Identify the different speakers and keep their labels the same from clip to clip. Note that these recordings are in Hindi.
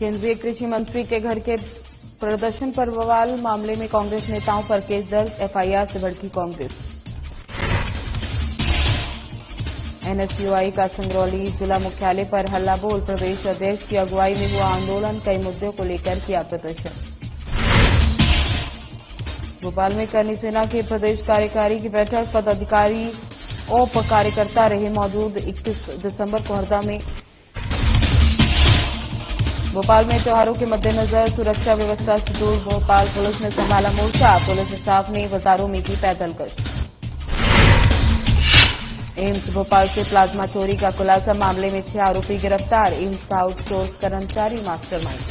Speaker 1: केंद्रीय कृषि मंत्री के घर के प्रदर्शन पर बवाल, मामले में कांग्रेस नेताओं पर केस दर्ज, एफआईआर से भड़की कांग्रेस। एनएसयूआई का सिंगरौली जिला मुख्यालय पर हल्ला बोल, प्रदेश अध्यक्ष की अगुवाई में हुआ आंदोलन, कई मुद्दों को लेकर किया प्रदर्शन। भोपाल में करनी सेना की प्रदेश कार्यकारी की बैठक, पदाधिकारी और कार्यकर्ता रहे मौजूद। 31 दिसंबर को हरदा में भोपाल में त्योहारों के मद्देनजर सुरक्षा व्यवस्था सुदृढ़, भोपाल पुलिस ने संभाला मोर्चा, पुलिस स्टाफ ने बाजारों में की पैदल गश्त। एम्स भोपाल से प्लाज्मा चोरी का खुलासा, मामले में 6 आरोपी गिरफ्तार, एम्स का आउटसोर्स कर्मचारी मास्टरमाइंड।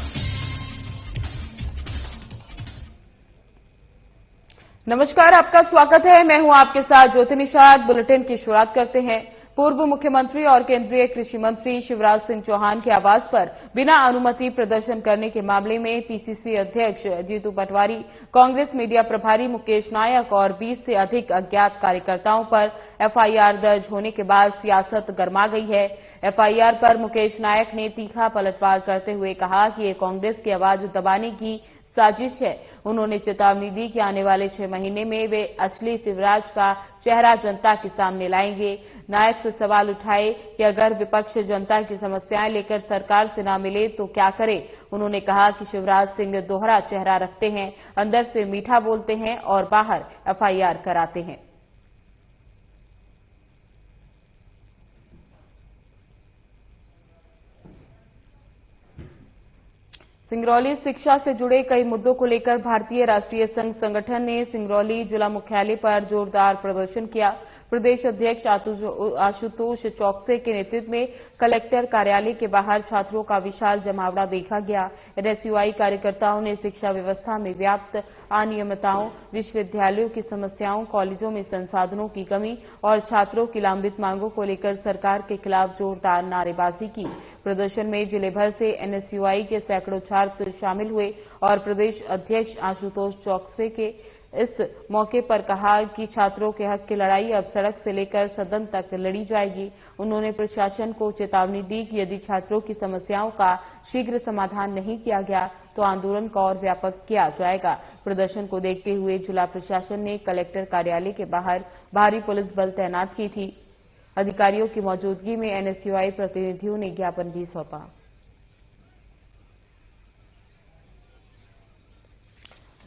Speaker 1: नमस्कार, आपका स्वागत है। मैं हूं आपके साथ ज्योति निषाद। बुलेटिन की शुरुआत करते हैं। पूर्व मुख्यमंत्री और केंद्रीय कृषि मंत्री शिवराज सिंह चौहान के आवास पर बिना अनुमति प्रदर्शन करने के मामले में पीसीसी अध्यक्ष जीतू पटवारी, कांग्रेस मीडिया प्रभारी मुकेश नायक और 20 से अधिक अज्ञात कार्यकर्ताओं पर एफआईआर दर्ज होने के बाद सियासत गरमा गई है। एफआईआर पर मुकेश नायक ने तीखा पलटवार करते हुए कहा कि ये कांग्रेस की आवाज दबाने की साजिश है। उन्होंने चेतावनी दी कि आने वाले 6 महीने में वे असली शिवराज का चेहरा जनता के सामने लाएंगे। नायक से सवाल उठाए कि अगर विपक्ष जनता की समस्याएं लेकर सरकार से न मिले तो क्या करे। उन्होंने कहा कि शिवराज सिंह दोहरा चेहरा रखते हैं, अंदर से मीठा बोलते हैं और बाहर एफआईआर कराते हैं। सिंगरौली शिक्षा से जुड़े कई मुद्दों को लेकर भारतीय राष्ट्रीय संघ संगठन ने सिंगरौली जिला मुख्यालय पर जोरदार प्रदर्शन किया। प्रदेश अध्यक्ष आशुतोष चौकसे के नेतृत्व में कलेक्टर कार्यालय के बाहर छात्रों का विशाल जमावड़ा देखा गया। एनएसयूआई कार्यकर्ताओं ने शिक्षा व्यवस्था में व्याप्त अनियमितताओं, विश्वविद्यालयों की समस्याओं, कॉलेजों में संसाधनों की कमी और छात्रों की लंबित मांगों को लेकर सरकार के खिलाफ जोरदार नारेबाजी की। प्रदर्शन में जिले भर से एनएसयूआई के सैकड़ों छात्र शामिल हुए और प्रदेश अध्यक्ष आशुतोष चौकसे के इस मौके पर कहा कि छात्रों के हक की लड़ाई अब सड़क से लेकर सदन तक लड़ी जाएगी। उन्होंने प्रशासन को चेतावनी दी कि यदि छात्रों की समस्याओं का शीघ्र समाधान नहीं किया गया तो आंदोलन को और व्यापक किया जाएगा। प्रदर्शन को देखते हुए जिला प्रशासन ने कलेक्टर कार्यालय के बाहर भारी पुलिस बल तैनात की थी। अधिकारियों की मौजूदगी में एनएसयूआई प्रतिनिधियों ने ज्ञापन भी सौंपा।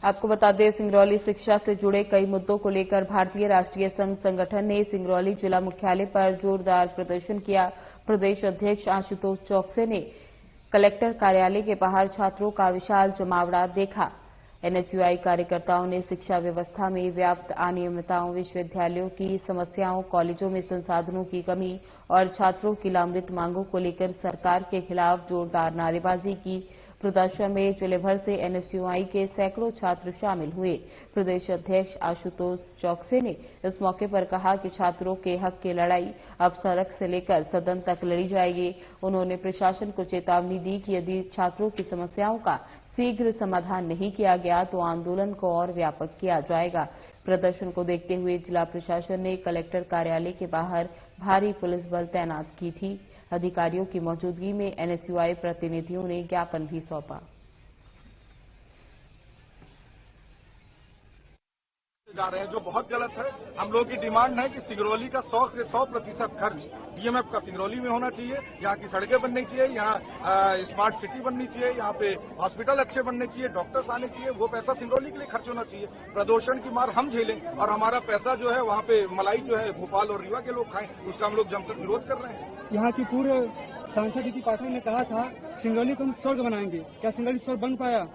Speaker 1: आपको बता दें, सिंगरौली शिक्षा से जुड़े कई मुद्दों को लेकर भारतीय राष्ट्रीय संघ संगठन ने सिंगरौली जिला मुख्यालय पर जोरदार प्रदर्शन किया। प्रदेश अध्यक्ष आशुतोष चौकसे ने कलेक्टर कार्यालय के बाहर छात्रों का विशाल जमावड़ा देखा। एनएसयूआई कार्यकर्ताओं ने शिक्षा व्यवस्था में व्याप्त अनियमितताओं, विश्वविद्यालयों की समस्याओं, कॉलेजों में संसाधनों की कमी और छात्रों की लंबित मांगों को लेकर सरकार के खिलाफ जोरदार नारेबाजी की। प्रदर्शन में जिले भर से एनएसयूआई के सैकड़ों छात्र शामिल हुए। प्रदेश अध्यक्ष आशुतोष चौकसे ने इस मौके पर कहा कि छात्रों के हक की लड़ाई अब सड़क से लेकर सदन तक लड़ी जाएगी। उन्होंने प्रशासन को चेतावनी दी कि यदि छात्रों की समस्याओं का शीघ्र समाधान नहीं किया गया तो आंदोलन को और व्यापक किया जाएगा। प्रदर्शन को देखते हुए जिला प्रशासन ने कलेक्टर कार्यालय के बाहर भारी पुलिस बल तैनात की थी। अधिकारियों की मौजूदगी में एनएसयूआई प्रतिनिधियों ने ज्ञापन भी सौंपा।
Speaker 2: जा रहे हैं जो बहुत गलत है। हम लोगों की डिमांड है कि सिंगरौली का 100% खर्च डीएमएफ का सिंगरौली में होना चाहिए। यहाँ की सड़कें बननी चाहिए, यहाँ स्मार्ट सिटी बननी चाहिए, यहाँ पे हॉस्पिटल अच्छे बनने चाहिए, डॉक्टर्स आने चाहिए। वो पैसा सिंगरौली के लिए खर्च होना चाहिए। प्रदूषण की मार हम झेलें और हमारा पैसा जो है वहाँ पे मलाई जो है भोपाल और रीवा के लोग खाएं, उसका हम लोग जमकर विरोध कर रहे हैं।
Speaker 3: यहाँ की पूर्व सांसद दीदी पाठक ने कहा था सिंगरौली को हम स्वर्ग बनाएंगे। क्या सिंगरौली स्वर्ग बन पाया?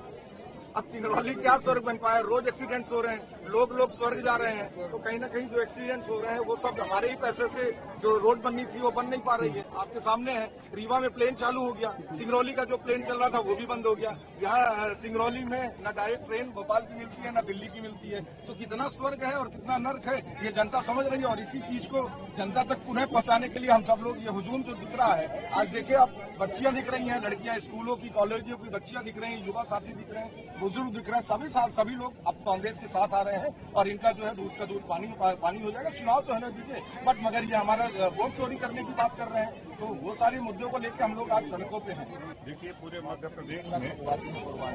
Speaker 2: अब सिंगरौली क्या स्वर्ग बन पाया? रोज एक्सीडेंट्स हो रहे हैं, लोग स्वर्ग जा रहे हैं। तो कहीं ना कहीं जो एक्सीडेंट्स हो रहे हैं वो सब हमारे ही पैसे से जो रोड बननी थी वो बन नहीं पा रही है। आपके सामने है, रीवा में प्लेन चालू हो गया, सिंगरौली का जो प्लेन चल रहा था वो भी बंद हो गया। यहाँ सिंगरौली में न डायरेक्ट ट्रेन भोपाल की मिलती है न दिल्ली की मिलती है। तो कितना स्वर्ग है और कितना नर्क है ये जनता समझ रही है और इसी चीज को जनता तक पुनः पहुंचाने के लिए हम सब लोग ये हुजूम जो दिख रहा है, आज देखिए आप बच्चियां दिख रही हैं, लड़कियां स्कूलों की कॉलेजों की बच्चियां दिख रही हैं, युवा साथी दिख रहे हैं, बुजुर्ग दिख रहे हैं, सभी लोग अब कांग्रेस के साथ आ रहे हैं। रहे हैं और इनका जो है दूध का दूध पानी हो जाएगा। चुनाव तो होने दीजिए, बट मगर ये हमारा वोट चोरी करने की बात कर रहे हैं, तो वो सारे मुद्दों को लेकर हम लोग आज सड़कों पे हैं।
Speaker 4: देखिए, पूरे मध्य प्रदेश में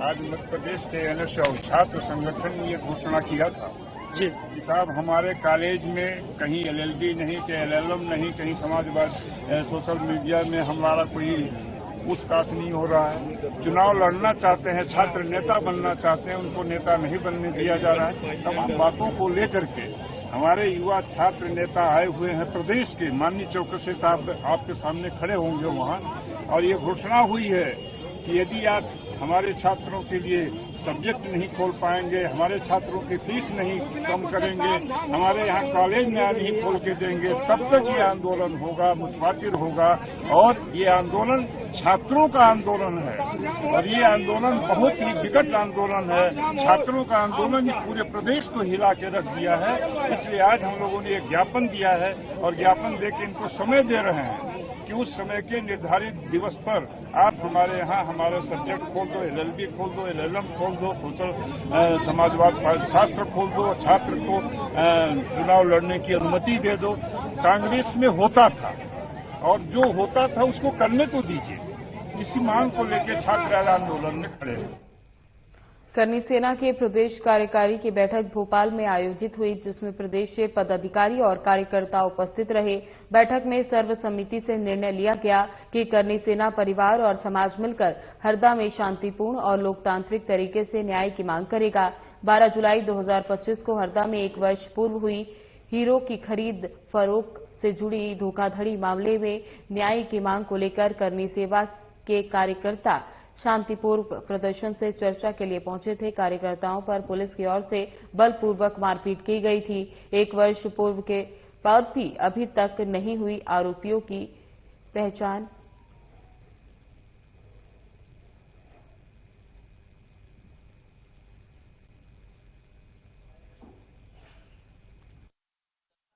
Speaker 4: आज मध्य प्रदेश के एनएस और छात्र संगठन ने ये घोषणा किया था जी कि साहब हमारे कॉलेज में कहीं एलएलबी नहीं, कहीं एलएलएम नहीं, कहीं समाजवाद सोशल मीडिया में हमारा कोई पूछताछ नहीं हो रहा है। चुनाव लड़ना चाहते हैं, छात्र नेता बनना चाहते हैं, उनको नेता नहीं बनने दिया जा रहा है। तमाम बातों को लेकर के हमारे युवा छात्र नेता आए हुए हैं प्रदेश के। माननीय चौकसी साहब आपके सामने खड़े होंगे वहां, और ये घोषणा हुई है कि यदि आप हमारे छात्रों के लिए सब्जेक्ट नहीं खोल पाएंगे, हमारे छात्रों की फीस नहीं कम करेंगे, हमारे यहाँ कॉलेज नया नहीं खोल के देंगे, तब तक ये आंदोलन होगा, मुतवातिर होगा। और ये आंदोलन छात्रों का आंदोलन है और ये आंदोलन बहुत ही विकट आंदोलन है। छात्रों का आंदोलन पूरे प्रदेश को हिला के रख दिया है। इसलिए आज हम लोगों ने एक ज्ञापन दिया है और ज्ञापन देकर इनको समय दे रहे हैं कि उस समय के निर्धारित दिवस पर आप हमारे यहाँ हमारा सब्जेक्ट खोल दो, एलएलबी खोल दो, एलएलएम खोल दो, सोशल समाजवाद शास्त्र खोल दो, छात्र को चुनाव लड़ने की अनुमति दे दो। कांग्रेस में होता था और जो होता था उसको करने तो दीजिए। इसी मांग को लेकर छात्र आज आंदोलन में खड़े हैं।
Speaker 1: करनी सेना के प्रदेश कार्यकारी की बैठक भोपाल में आयोजित हुई, जिसमें प्रदेश के पदाधिकारी और कार्यकर्ता उपस्थित रहे। बैठक में सर्वसम्मति से निर्णय लिया गया कि करनी सेना परिवार और समाज मिलकर हरदा में शांतिपूर्ण और लोकतांत्रिक तरीके से न्याय की मांग करेगा। 12 जुलाई 2025 को हरदा में 1 वर्ष पूर्व हुई हीरो की खरीद फरोख्त से जुड़ी धोखाधड़ी मामले में न्याय की मांग को लेकर करनी सेवा के कार्यकर्ता शांतिपूर्ण प्रदर्शन से चर्चा के लिए पहुंचे थे। कार्यकर्ताओं पर पुलिस की ओर से बलपूर्वक मारपीट की गई थी। 1 वर्ष पूर्व के बाद भी अभी तक नहीं हुई आरोपियों की पहचान।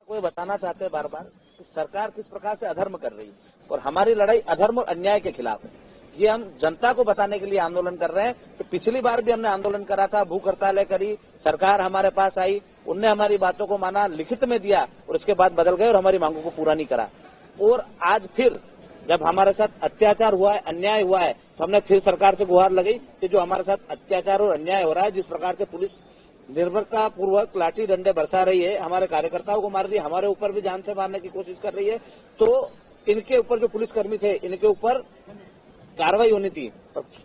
Speaker 5: कोई बताना चाहते हैं बार बार कि सरकार किस प्रकार से अधर्म कर रही है और हमारी लड़ाई अधर्म और अन्याय के खिलाफ है। ये हम जनता को बताने के लिए आंदोलन कर रहे हैं कि पिछली बार भी हमने आंदोलन करा था, भूख हड़तालें करी, सरकार हमारे पास आई, उनने हमारी बातों को माना, लिखित में दिया और उसके बाद बदल गए और हमारी मांगों को पूरा नहीं करा। और आज फिर जब हमारे साथ अत्याचार हुआ है, अन्याय हुआ है, तो हमने फिर सरकार से गुहार लगाई कि जो हमारे साथ अत्याचार और अन्याय हो रहा है, जिस प्रकार से पुलिस निर्भरता पूर्वक लाठी डंडे बरसा रही है, हमारे कार्यकर्ताओं को मार रही है, हमारे ऊपर भी जान से मारने की कोशिश कर रही है, तो इनके ऊपर जो पुलिसकर्मी थे इनके ऊपर कार्रवाई होनी थी।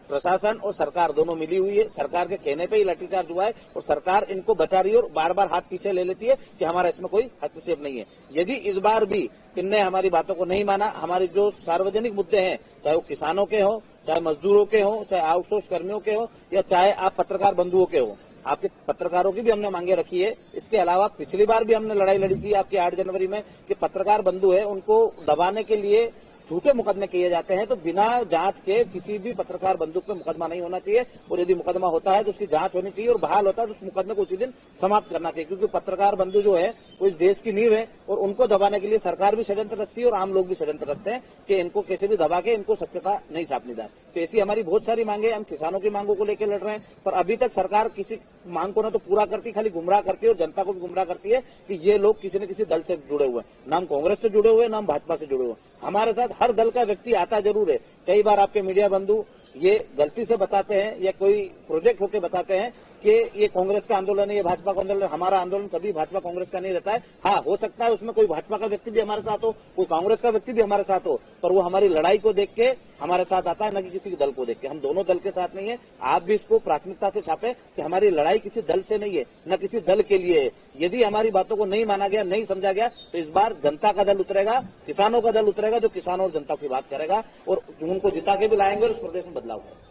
Speaker 5: प्रशासन और सरकार दोनों मिली हुई है। सरकार के कहने पे ही लाठीचार्ज हुआ है और सरकार इनको बचा रही है और बार बार हाथ पीछे ले लेती है कि हमारा इसमें कोई हस्तक्षेप नहीं है। यदि इस बार भी इनने हमारी बातों को नहीं माना, हमारी जो सार्वजनिक मुद्दे हैं, चाहे वो किसानों के हों, चाहे मजदूरों के हों, चाहे आउटसोर्स कर्मियों के हों, या चाहे आप पत्रकार बंधुओं के हों, आपके पत्रकारों की भी हमने मांगे रखी है। इसके अलावा पिछली बार भी हमने लड़ाई लड़ी थी आपकी 8 जनवरी में कि पत्रकार बंधु है उनको दबाने के लिए झूठे मुकदमे किए जाते हैं, तो बिना जांच के किसी भी पत्रकार बंदूक पे मुकदमा नहीं होना चाहिए और यदि मुकदमा होता है तो उसकी जांच होनी चाहिए और बहाल होता है तो उस मुकदमे को उसी दिन समाप्त करना चाहिए। क्योंकि पत्रकार बंधु जो है वो इस देश की नींव है और उनको दबाने के लिए सरकार भी षड्यंत्र रचती है और आम लोग भी षड्यंत्र रचते हैं कि इनको कैसे भी दबा के इनको सत्यता नहीं छापनी जाए। तो ऐसी हमारी बहुत सारी मांगे, हम किसानों की मांगों को लेकर लड़ रहे हैं, पर अभी तक सरकार किसी मांग को ना तो पूरा करती, खाली गुमराह करती है और जनता को भी गुमराह करती है कि ये लोग किसी न किसी दल से जुड़े हुए हैं। ना हम कांग्रेस से जुड़े हुए, ना हम भाजपा से जुड़े हुए। हमारे साथ हर दल का व्यक्ति आता जरूर है। कई बार आपके मीडिया बंधु ये गलती से बताते हैं या कोई प्रोजेक्ट होकर बताते हैं कि ये कांग्रेस का आंदोलन है, ये भाजपा का आंदोलन है। हमारा आंदोलन कभी भाजपा कांग्रेस का नहीं रहता है। हाँ, हो सकता है उसमें कोई भाजपा का व्यक्ति भी हमारे साथ हो, कोई कांग्रेस का व्यक्ति भी हमारे साथ हो, पर वो हमारी लड़ाई को देख के हमारे साथ आता है, न कि किसी दल को देख के। हम दोनों दल के साथ नहीं है। आप भी इसको प्राथमिकता से छापे कि हमारी लड़ाई किसी दल से नहीं है, न किसी दल के लिए है। यदि हमारी बातों को नहीं माना गया, नहीं समझा गया, तो इस बार जनता का दल उतरेगा, किसानों का दल उतरेगा, जो किसानों और जनता की बात करेगा और उनको जिता के भी लाएंगे और उस प्रदेश में बदलाव करेंगे।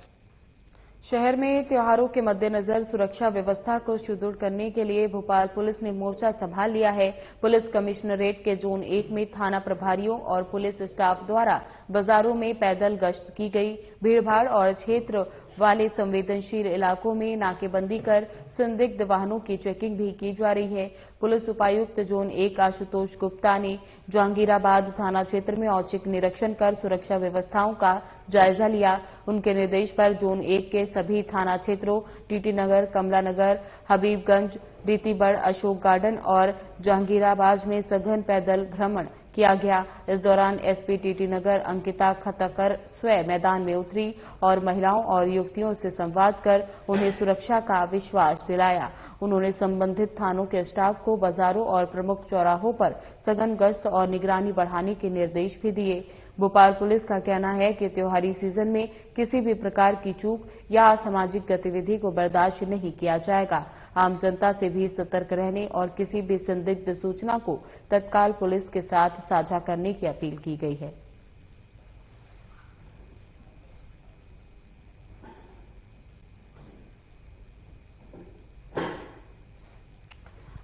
Speaker 1: शहर में त्योहारों के मद्देनजर सुरक्षा व्यवस्था को सुदृढ़ करने के लिए भोपाल पुलिस ने मोर्चा संभाल लिया है। पुलिस कमिश्नरेट के जोन 1 में थाना प्रभारियों और पुलिस स्टाफ द्वारा बाजारों में पैदल गश्त की गई। भीड़भाड़ और क्षेत्र वाले संवेदनशील इलाकों में नाकेबंदी कर संदिग्ध वाहनों की चेकिंग भी की जा रही है। पुलिस उपायुक्त जोन 1 आशुतोष गुप्ता ने जहांगीराबाद थाना क्षेत्र में औचक निरीक्षण कर सुरक्षा व्यवस्थाओं का जायजा लिया। उनके निर्देश पर जोन 1 के सभी थाना क्षेत्रों टीटी नगर, कमला नगर, हबीबगंज, रीतिबड़, अशोक गार्डन और जहांगीराबाद में सघन पैदल भ्रमण किया गया। इस दौरान एसपी टीटी नगर अंकिता खतकर स्वयं मैदान में उतरी और महिलाओं और युवतियों से संवाद कर उन्हें सुरक्षा का विश्वास दिलाया। उन्होंने संबंधित थानों के स्टाफ को बाजारों और प्रमुख चौराहों पर सघन गश्त और निगरानी बढ़ाने के निर्देश भी दिए। भोपाल पुलिस का कहना है कि त्योहारी सीजन में किसी भी प्रकार की चूक या असामाजिक गतिविधि को बर्दाश्त नहीं किया जाएगा। आम जनता से भी सतर्क रहने और किसी भी संदिग्ध सूचना को तत्काल पुलिस के साथ साझा करने की अपील की गई है।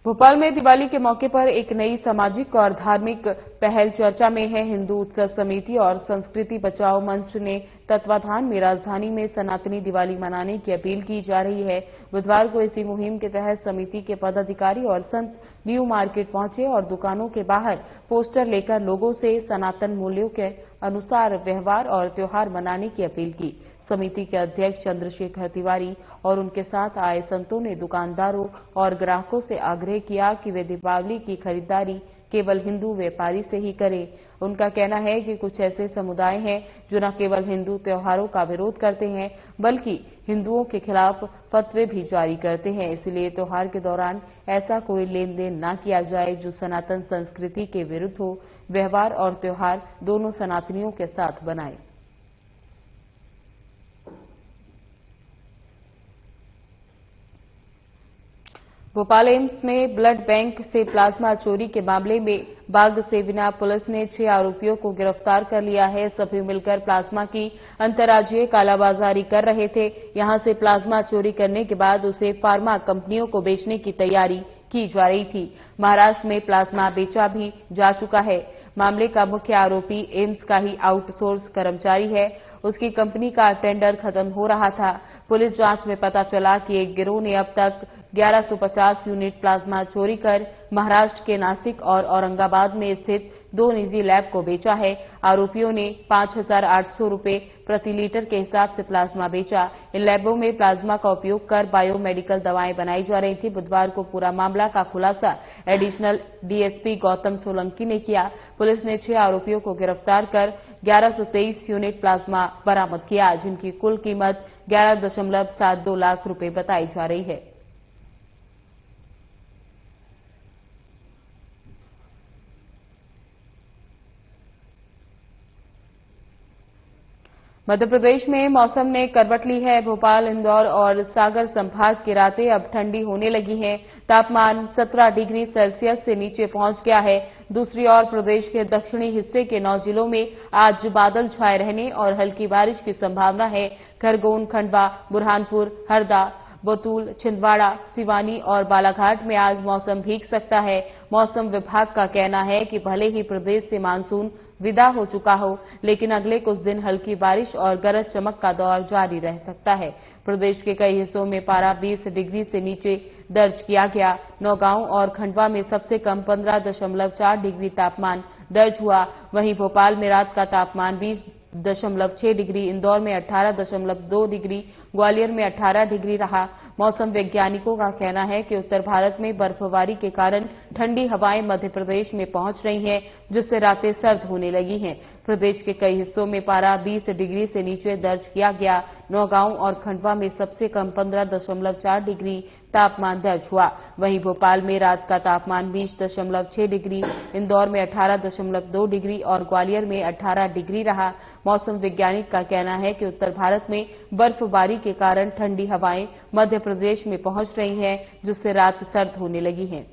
Speaker 1: भोपाल में दिवाली के मौके पर एक नई सामाजिक और धार्मिक पहल चर्चा में है। हिंदू उत्सव समिति और संस्कृति बचाओ मंच ने तत्वाधान में राजधानी में सनातनी दिवाली मनाने की अपील की जा रही है। बुधवार को इसी मुहिम के तहत समिति के पदाधिकारी और संत न्यू मार्केट पहुंचे और दुकानों के बाहर पोस्टर लेकर लोगों से सनातन मूल्यों के अनुसार व्यवहार और त्योहार मनाने की अपील की। समिति के अध्यक्ष चंद्रशेखर तिवारी और उनके साथ आए संतों ने दुकानदारों और ग्राहकों से आग्रह किया कि वे दीपावली की खरीदारी केवल हिंदू व्यापारी से ही करें। उनका कहना है कि कुछ ऐसे समुदाय हैं जो न केवल हिंदू त्योहारों का विरोध करते हैं बल्कि हिंदुओं के खिलाफ फतवे भी जारी करते हैं। इसलिए त्योहार के दौरान ऐसा कोई लेन देन न किया जाए जो सनातन संस्कृति के विरुद्ध हो। व्यवहार और त्योहार दोनों सनातनियों के साथ बनाए। भोपाल एम्स में ब्लड बैंक से प्लाज्मा चोरी के मामले में बाग सेविना पुलिस ने 6 आरोपियों को गिरफ्तार कर लिया है। सभी मिलकर प्लाज्मा की अंतर्राज्यीय कालाबाजारी कर रहे थे। यहां से प्लाज्मा चोरी करने के बाद उसे फार्मा कंपनियों को बेचने की तैयारी की जा रही थी। महाराष्ट्र में प्लाज्मा बेचा भी जा चुका है। मामले का मुख्य आरोपी एम्स का ही आउटसोर्स कर्मचारी है। उसकी कंपनी का टेंडर खत्म हो रहा था। पुलिस जांच में पता चला कि एक गिरोह ने अब तक 1150 यूनिट प्लाज्मा चोरी कर महाराष्ट्र के नासिक और औरंगाबाद में स्थित 2 निजी लैब को बेचा है। आरोपियों ने 5,800 रुपए प्रति लीटर के हिसाब से प्लाज्मा बेचा। इन लैबों में प्लाज्मा का उपयोग कर बायोमेडिकल दवाएं बनाई जा रही थी। बुधवार को पूरा मामला का खुलासा एडिशनल डीएसपी गौतम सोलंकी ने किया। पुलिस ने 6 आरोपियों को गिरफ्तार कर 1123 यूनिट प्लाज्मा बरामद किया, जिनकी कुल कीमत 11.72 लाख रुपए बताई जा रही है। मध्य प्रदेश में मौसम ने करवट ली है। भोपाल, इंदौर और सागर संभाग की रातें अब ठंडी होने लगी हैं। तापमान 17 डिग्री सेल्सियस से नीचे पहुंच गया है। दूसरी ओर प्रदेश के दक्षिणी हिस्से के 9 जिलों में आज बादल छाए रहने और हल्की बारिश की संभावना है। खरगोन, खंडवा, बुरहानपुर, हरदा, बैतूल, छिंदवाड़ा, सिवानी और बालाघाट में आज मौसम भीग सकता है। मौसम विभाग का कहना है कि भले ही प्रदेश से मानसून विदा हो चुका हो, लेकिन अगले कुछ दिन हल्की बारिश और गरज चमक का दौर जारी रह सकता है। प्रदेश के कई हिस्सों में पारा 20 डिग्री से नीचे दर्ज किया गया। नौगांव और खंडवा में सबसे कम 15.4 डिग्री तापमान दर्ज हुआ। वहीं भोपाल में रात का तापमान 20.6 डिग्री, इंदौर में 18.2 डिग्री, ग्वालियर में 18 डिग्री रहा। मौसम वैज्ञानिकों का कहना है कि उत्तर भारत में बर्फबारी के कारण ठंडी हवाएं मध्य प्रदेश में पहुंच रही हैं, जिससे रातें सर्द होने लगी हैं। प्रदेश के कई हिस्सों में पारा 20 डिग्री से नीचे दर्ज किया गया। नौगांव और खंडवा में सबसे कम 15.4 डिग्री तापमान दर्ज हुआ। वहीं भोपाल में रात का तापमान 20.6 डिग्री, इंदौर में 18.2 डिग्री और ग्वालियर में 18 डिग्री रहा। मौसम वैज्ञानिक का कहना है कि उत्तर भारत में बर्फबारी के कारण ठंडी हवाएं मध्य प्रदेश में पहुंच रही हैं, जिससे रात सर्द होने लगी है।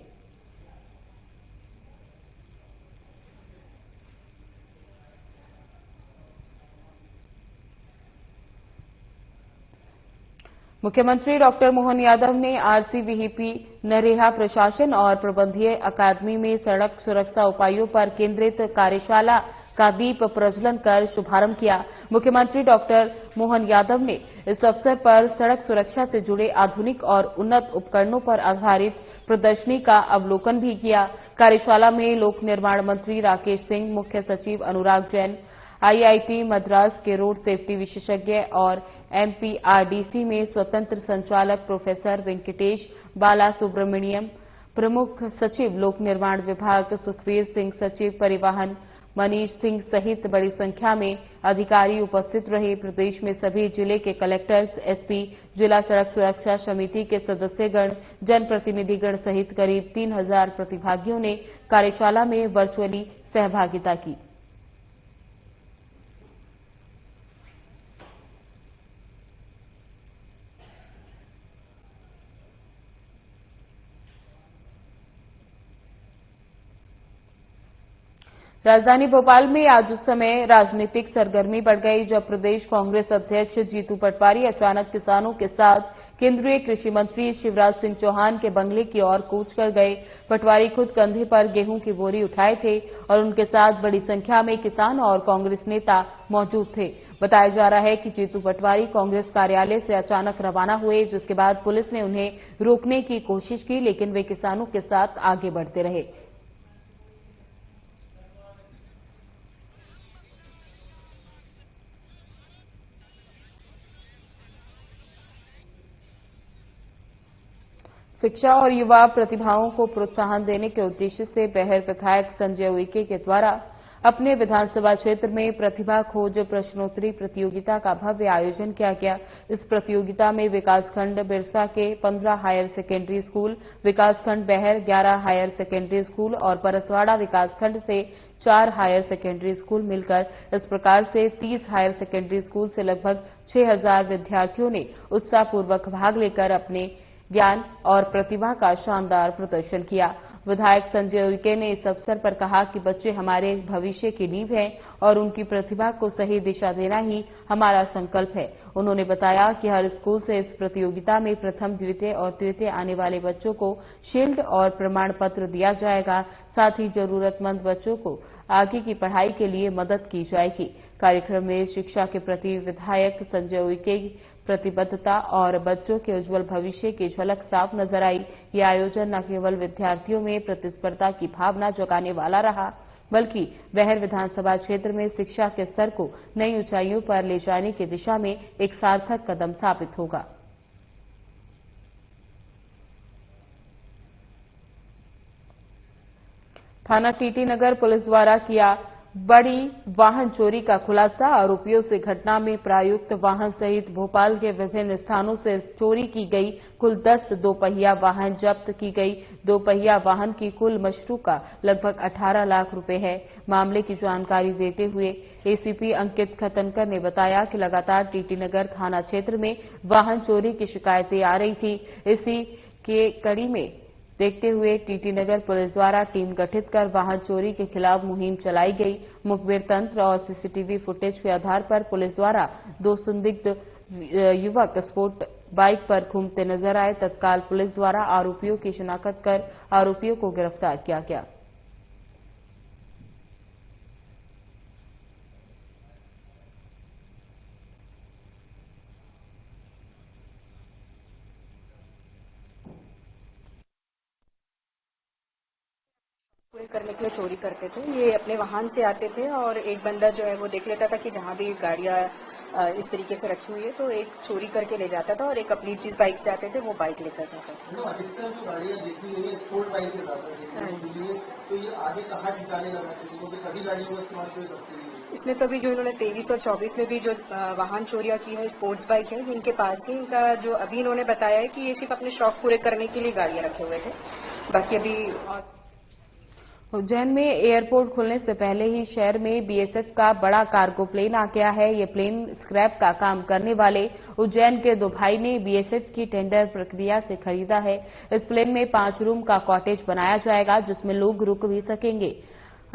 Speaker 1: मुख्यमंत्री डॉक्टर मोहन यादव ने आरसीवीपी, नरेगा प्रशासन और प्रबंधीय अकादमी में सड़क सुरक्षा उपायों पर केंद्रित कार्यशाला का दीप प्रज्वलन कर शुभारंभ किया। मुख्यमंत्री डॉक्टर मोहन यादव ने इस अवसर पर सड़क सुरक्षा से जुड़े आधुनिक और उन्नत उपकरणों पर आधारित प्रदर्शनी का अवलोकन भी किया। कार्यशाला में लोक निर्माण मंत्री राकेश सिंह, मुख्य सचिव अनुराग जैन, आईआईटी मद्रास के रोड सेफ्टी विशेषज्ञ और एमपीआरडीसी में स्वतंत्र संचालक प्रोफेसर वेंकटेश बाला सुब्रमण्यम, प्रमुख सचिव लोक निर्माण विभाग सुखवीर सिंह, सचिव परिवहन मनीष सिंह सहित बड़ी संख्या में अधिकारी उपस्थित रहे। प्रदेश में सभी जिले के कलेक्टर्स, एसपी, जिला सड़क सुरक्षा समिति के सदस्यगण, जनप्रतिनिधिगण सहित करीब 3000 प्रतिभागियों ने कार्यशाला में वर्चुअली सहभागिता की। राजधानी भोपाल में आज उस समय राजनीतिक सरगर्मी बढ़ गई जब प्रदेश कांग्रेस अध्यक्ष जीतू पटवारी अचानक किसानों के साथ केंद्रीय कृषि मंत्री शिवराज सिंह चौहान के बंगले की ओर कूच कर गए। पटवारी खुद कंधे पर गेहूं की बोरी उठाए थे और उनके साथ बड़ी संख्या में किसान और कांग्रेस नेता मौजूद थे। बताया जा रहा है कि जीतू पटवारी कांग्रेस कार्यालय से अचानक रवाना हुए, जिसके बाद पुलिस ने उन्हें रोकने की कोशिश की, लेकिन वे किसानों के साथ आगे बढ़ते रहे। शिक्षा और युवा प्रतिभाओं को प्रोत्साहन देने के उद्देश्य से बेहर विधायक संजय उइके के द्वारा अपने विधानसभा क्षेत्र में प्रतिभा खोज प्रश्नोत्तरी प्रतियोगिता का भव्य आयोजन किया गया। इस प्रतियोगिता में विकासखंड बिरसा के 15 हायर सेकेंडरी स्कूल, विकासखंड बेहर 11 हायर सेकेंडरी स्कूल और परसवाड़ा विकासखंड से 4 हायर सेकेंडरी स्कूल मिलकर इस प्रकार से 30 हायर सेकेंडरी स्कूल से लगभग 6000 विद्यार्थियों ने उत्साहपूर्वक भाग लेकर अपने ज्ञान और प्रतिभा का शानदार प्रदर्शन किया। विधायक संजय उइके ने इस अवसर पर कहा कि बच्चे हमारे भविष्य की नींव हैं और उनकी प्रतिभा को सही दिशा देना ही हमारा संकल्प है। उन्होंने बताया कि हर स्कूल से इस प्रतियोगिता में प्रथम, द्वितीय और तृतीय आने वाले बच्चों को शील्ड और प्रमाण पत्र दिया जाएगा। साथ ही जरूरतमंद बच्चों को आगे की पढ़ाई के लिए मदद की जाएगी। कार्यक्रम में शिक्षा के प्रति विधायक संजय उइके की प्रतिबद्धता और बच्चों के उज्जवल भविष्य की झलक साफ नजर आई। ये आयोजन न केवल विद्यार्थियों में प्रतिस्पर्धा की भावना जगाने वाला रहा, बल्कि बेहर विधानसभा क्षेत्र में शिक्षा के स्तर को नई ऊंचाइयों पर ले जाने की दिशा में एक सार्थक कदम साबित होगा। थाना टीटी नगर पुलिस द्वारा किया बड़ी वाहन चोरी का खुलासा। आरोपियों से घटना में प्रयुक्त वाहन सहित भोपाल के विभिन्न स्थानों से चोरी की गई कुल 10 दोपहिया वाहन जब्त की गई। दोपहिया वाहन की कुल मशरूका लगभग 18 लाख रुपए है। मामले की जानकारी देते हुए एसीपी अंकित खतनकर ने बताया कि लगातार टीटी नगर थाना क्षेत्र में वाहन चोरी की शिकायतें आ रही थी। इसी के कड़ी में देखते हुए टीटी नगर पुलिस द्वारा टीम गठित कर वाहन चोरी के खिलाफ मुहिम चलाई गई। मुखबिर तंत्र और सीसीटीवी फुटेज के आधार पर पुलिस द्वारा 2 संदिग्ध युवक स्पोर्ट बाइक पर घूमते नजर आए। तत्काल पुलिस द्वारा आरोपियों की शिनाख्त कर आरोपियों को गिरफ्तार किया गया।
Speaker 6: पूरे करने के लिए चोरी करते थे। ये अपने वाहन से आते थे और एक बंदा जो है वो देख लेता था कि जहां भी गाड़ियां इस तरीके से रखी हुई है तो एक चोरी करके ले जाता था और एक अपनी जिस बाइक से आते थे वो बाइक लेकर जाता था।
Speaker 7: अधिकतर जो गाड़ियां देखी हुई है स्पोर्ट बाइक के साथ, तो ये आगे कहाँ ठिकाने लगा क्योंकि सभी गाड़ियों का इस्तेमाल कोई करते नहीं।
Speaker 6: इसमें तो अभी जो इन्होंने 23 और 24 में भी जो वाहन चोरियां की है स्पोर्ट्स बाइक है, इनके पास ही इनका जो अभी इन्होंने बताया है कि ये सिर्फ अपने शौक पूरे करने के लिए गाड़ियां रखे हुए थे। बाकी अभी
Speaker 1: उज्जैन में एयरपोर्ट खुलने से पहले ही शहर में बीएसएफ का बड़ा कार्गो प्लेन आ गया है। ये प्लेन स्क्रैप का काम करने वाले उज्जैन के 2 भाई ने बीएसएफ की टेंडर प्रक्रिया से खरीदा है। इस प्लेन में 5 रूम का कॉटेज बनाया जाएगा, जिसमें लोग रुक भी सकेंगे।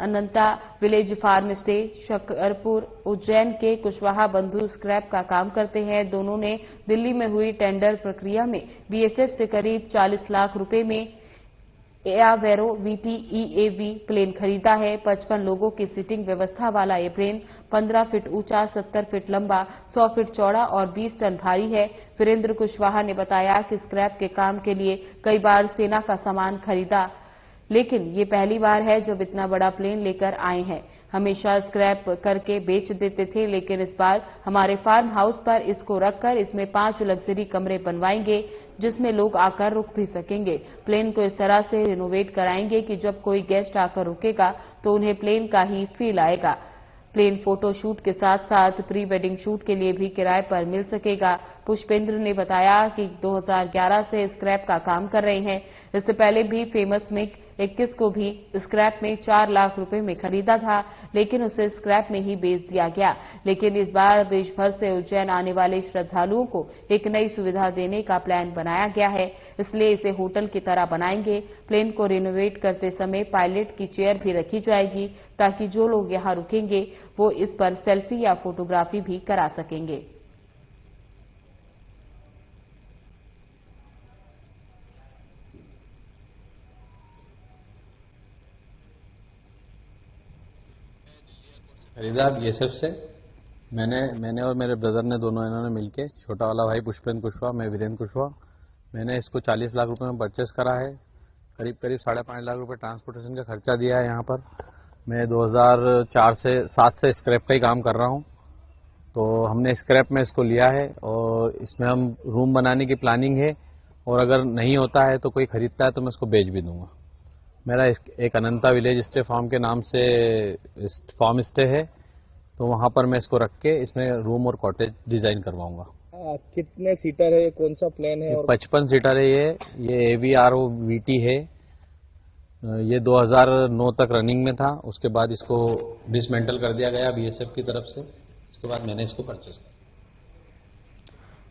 Speaker 1: Ananta village farm stay Shakarpur Ujjain के कुशवाहा बंधु स्क्रैप का काम करते हैं। दोनों ने दिल्ली में हुई टेंडर प्रक्रिया में बीएसएफ से करीब 40 लाख रुपए में एआवेरो VTEAV प्लेन खरीदा है। 55 लोगों की सीटिंग व्यवस्था वाला ये प्लेन 15 फीट ऊंचा, 70 फीट लंबा, 100 फीट चौड़ा और 20 टन भारी है। वीरेंद्र कुशवाहा ने बताया कि स्क्रैप के काम के लिए कई बार सेना का सामान खरीदा लेकिन ये पहली बार है जब इतना बड़ा प्लेन लेकर आए हैं। हमेशा स्क्रैप करके बेच देते थे, लेकिन इस बार हमारे फार्म हाउस पर इसको रखकर इसमें 5 लग्जरी कमरे बनवाएंगे जिसमें लोग आकर रुक भी सकेंगे। प्लेन को इस तरह से रिनोवेट कराएंगे कि जब कोई गेस्ट आकर रुकेगा तो उन्हें प्लेन का ही फील आएगा। प्लेन फोटो शूट के साथ साथ प्री वेडिंग शूट के लिए भी किराए पर मिल सकेगा। पुष्पेंद्र ने बताया कि 2011 से स्क्रैप का काम कर रहे हैं। इससे पहले भी फेमस मिग 21 को भी स्क्रैप में 4 लाख रुपए में खरीदा था, लेकिन उसे स्क्रैप में ही बेच दिया गया। लेकिन इस बार देश भर से उज्जैन आने वाले श्रद्धालुओं को एक नई सुविधा देने का प्लान बनाया गया है, इसलिए इसे होटल की तरह बनाएंगे। प्लेन को रिनोवेट करते समय पायलट की चेयर भी रखी जाएगी ताकि जो लोग यहां रुकेंगे वो इस पर सेल्फी या फोटोग्राफी भी करा सकेंगे।
Speaker 8: खरीदा बीएसएफ से। मैंने और मेरे ब्रदर ने दोनों इन्होंने मिलके, छोटा वाला भाई पुष्पेंद्र कुशवाहा, मैं वीरेंद्र कुशवाहा, मैंने इसको 40 लाख रुपए में परचेस करा है। करीब 5.5 लाख रुपए ट्रांसपोर्टेशन का खर्चा दिया है। यहाँ पर मैं 2007 से स्क्रैप का ही काम कर रहा हूँ, तो हमने स्क्रैप में इसको लिया है और इसमें हम रूम बनाने की प्लानिंग है, और अगर नहीं होता है तो कोई खरीदता है तो मैं इसको बेच भी दूंगा। मेरा एक अनंता विलेज स्टे फार्म के नाम से फार्म स्टे है, तो वहां पर मैं इसको रख के इसमें रूम और कॉटेज डिजाइन करवाऊंगा।
Speaker 9: कितने सीटर है, कौन सा प्लेन है?
Speaker 8: 55 सीटर है ये AVRO VT है। ये 2009 तक रनिंग में था, उसके बाद इसको डिसमेंटल कर दिया गया BSF की तरफ से। उसके बाद मैंने इसको परचेज किया।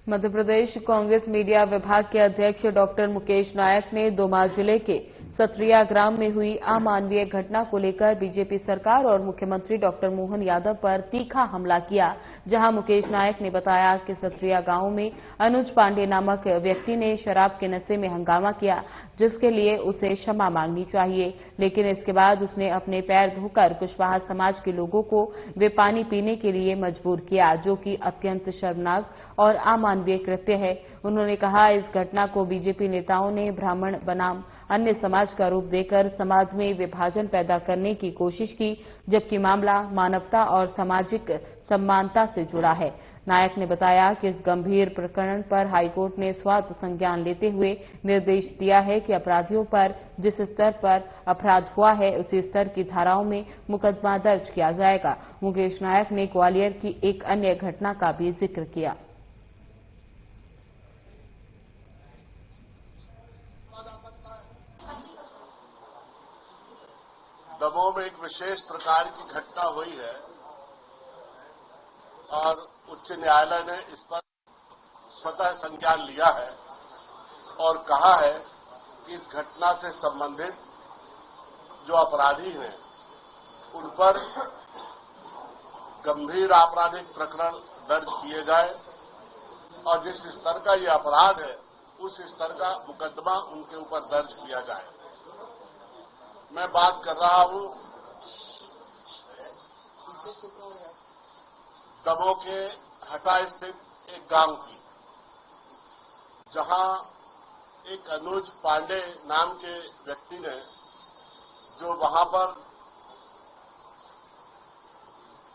Speaker 1: मध्य प्रदेश कांग्रेस मीडिया विभाग के अध्यक्ष डॉक्टर मुकेश नायक ने दोमा जिले के सत्रिया ग्राम में हुई अमानवीय घटना को लेकर बीजेपी सरकार और मुख्यमंत्री डॉक्टर मोहन यादव पर तीखा हमला किया। जहां मुकेश नायक ने बताया कि सत्रिया गांव में अनुज पांडे नामक व्यक्ति ने शराब के नशे में हंगामा किया, जिसके लिए उसे क्षमा मांगनी चाहिए, लेकिन इसके बाद उसने अपने पैर धोकर कुशवाहा समाज के लोगों को वे पानी पीने के लिए मजबूर किया, जो कि अत्यंत शर्मनाक और अमानवीय कृत्य है। उन्होंने कहा, इस घटना को बीजेपी नेताओं ने ब्राह्मण बनाम अन्य समाज का रूप देकर समाज में विभाजन पैदा करने की कोशिश की, जबकि मामला मानवता और सामाजिक समानता से जुड़ा है। नायक ने बताया कि इस गंभीर प्रकरण पर हाईकोर्ट ने स्वतः संज्ञान लेते हुए निर्देश दिया है कि अपराधियों पर जिस स्तर पर अपराध हुआ है उसी स्तर की धाराओं में मुकदमा दर्ज किया जाएगा। मुकेश नायक ने ग्वालियर की एक अन्य घटना का भी जिक्र किया।
Speaker 10: दमोह में एक विशेष प्रकार की घटना हुई है और उच्च न्यायालय ने इस पर स्वतः संज्ञान लिया है और कहा है कि इस घटना से संबंधित जो अपराधी हैं उन पर गंभीर आपराधिक प्रकरण दर्ज किए जाए और जिस स्तर का ये अपराध है उस स्तर का मुकदमा उनके ऊपर दर्ज किया जाए। मैं बात कर रहा हूं दमोह के हटा स्थित एक गांव की, जहां एक अनुज पांडे नाम के व्यक्ति ने, जो वहां पर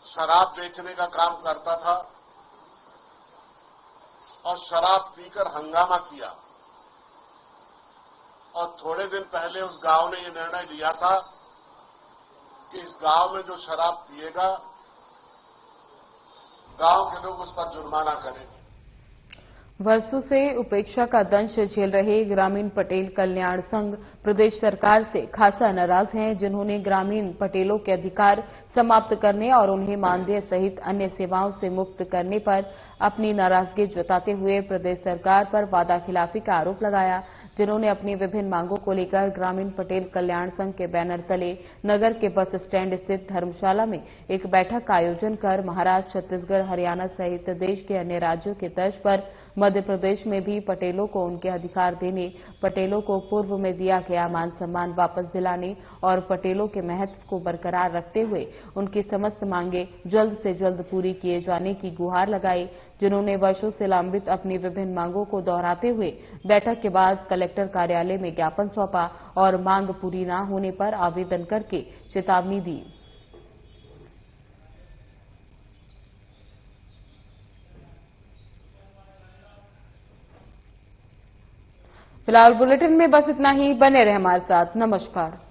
Speaker 10: शराब बेचने का काम करता था और शराब पीकर हंगामा किया, और थोड़े दिन पहले उस गांव ने यह निर्णय लिया था कि इस गांव में जो शराब पिएगा गांव के लोग उस पर जुर्माना करेंगे।
Speaker 1: वर्षों से उपेक्षा का दंश झेल रहे ग्रामीण पटेल कल्याण संघ प्रदेश सरकार से खासा नाराज हैं, जिन्होंने ग्रामीण पटेलों के अधिकार समाप्त करने और उन्हें मानदेय सहित अन्य सेवाओं से मुक्त करने पर अपनी नाराजगी जताते हुए प्रदेश सरकार पर वादाखिलाफी का आरोप लगाया। जिन्होंने अपनी विभिन्न मांगों को लेकर ग्रामीण पटेल कल्याण संघ के बैनर तले नगर के बस स्टैंड स्थित धर्मशाला में एक बैठक का आयोजन कर महाराष्ट्र, छत्तीसगढ़, हरियाणा सहित देश के अन्य राज्यों के तर्ज पर मध्य प्रदेश में भी पटेलों को उनके अधिकार देने, पटेलों को पूर्व में दिया गया मान सम्मान वापस दिलाने और पटेलों के महत्व को बरकरार रखते हुए उनकी समस्त मांगे जल्द से जल्द पूरी किए जाने की गुहार लगाई। जिन्होंने वर्षों से लंबित अपनी विभिन्न मांगों को दोहराते हुए बैठक के बाद कलेक्टर कार्यालय में ज्ञापन सौंपा और मांग पूरी न होने पर आवेदन करके चेतावनी दी। फिलहाल बुलेटिन में बस इतना ही। बने रहे हमारे साथ। नमस्कार।